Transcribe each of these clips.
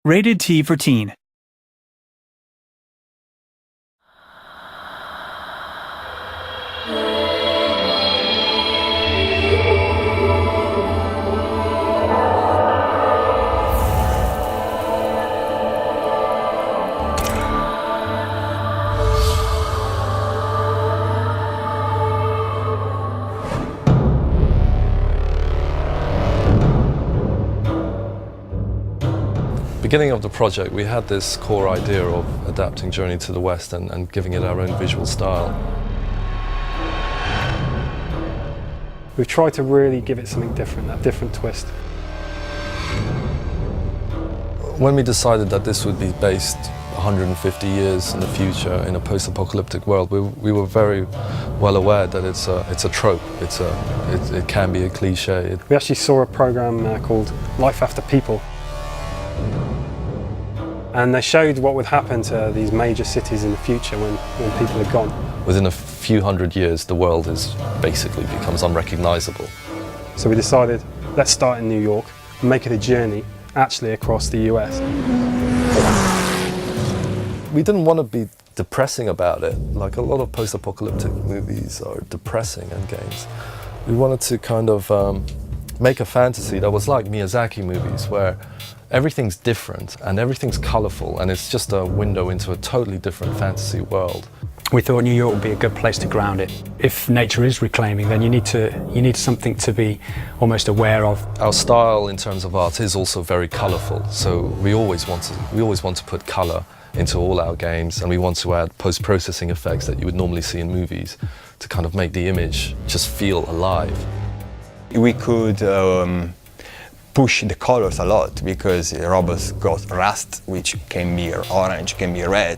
Rated T for Teen. Beginning of the project, we had this core idea of adapting Journey to the West and giving it our own visual style. We've tried to really give it something different, that different twist. When we decided that this would be based 150 years in the future in a post-apocalyptic world, we were very well aware that it's a trope, it can be a cliche. We actually saw a program called Life After People. And they showed what would happen to these major cities in the future when people are gone. Within a few hundred years, the world basically becomes unrecognizable. So we decided, let's start in New York and make it a journey actually across the US. We didn't want to be depressing about it, like a lot of post-apocalyptic movies are depressing and games. We wanted to kind of make a fantasy that was like Miyazaki movies, where everything's different and everything's colourful and it's just a window into a totally different fantasy world. We thought New York would be a good place to ground it. If nature is reclaiming, then you need something to be almost aware of. Our style in terms of art is also very colourful, so we always want to put colour into all our games, and we want to add post-processing effects that you would normally see in movies to kind of make the image just feel alive. We could push the colors a lot because the robots got rust, which can be orange, can be red.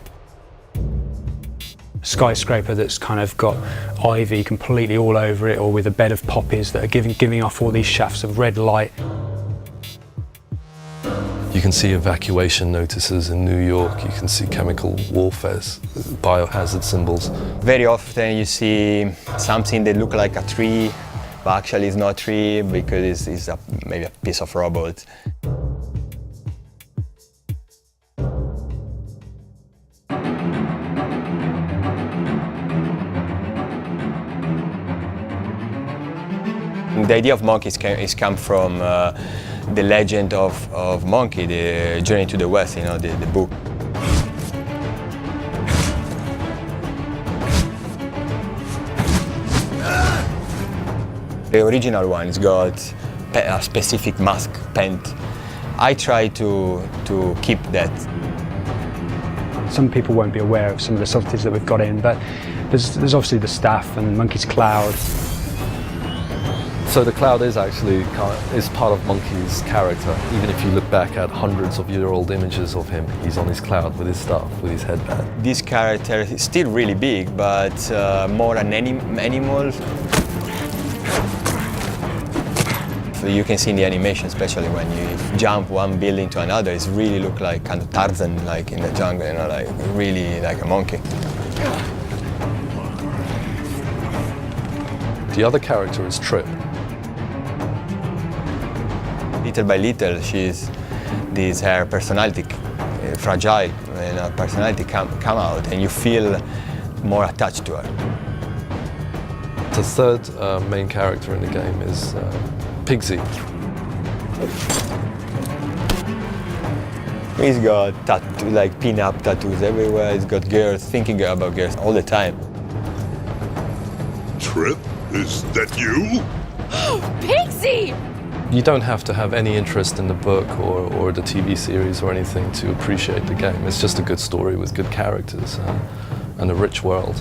Skyscraper that's kind of got ivy completely all over it, or with a bed of poppies that are giving off all these shafts of red light. You can see evacuation notices in New York, you can see chemical warfare, biohazard symbols. Very often you see something that looks like a tree, but actually it's not a tree because it's maybe a piece of robot. The idea of monkeys is come from the legend of Monkey, the Journey to the West, you know, the book. The original one has got a specific mask paint. I try to keep that. Some people won't be aware of some of the subtleties that we've got in, but there's obviously the staff and Monkey's cloud. So the cloud is actually part of Monkey's character. Even if you look back at hundreds of year-old images of him, he's on his cloud with his stuff, with his headband. This character is still really big, but more an animal. You can see in the animation, especially when you jump one building to another, it really looks like kind of Tarzan, like in the jungle, you know, like really like a monkey. The other character is Trip. Little by little, her personality, fragile, personality come out, and you feel more attached to her. The third main character in the game is Pigsy. He's got like pin-up tattoos everywhere. He's got girls, thinking about girls all the time. Trip? Is that you? Pigsy! You don't have to have any interest in the book or the TV series or anything to appreciate the game. It's just a good story with good characters and a rich world.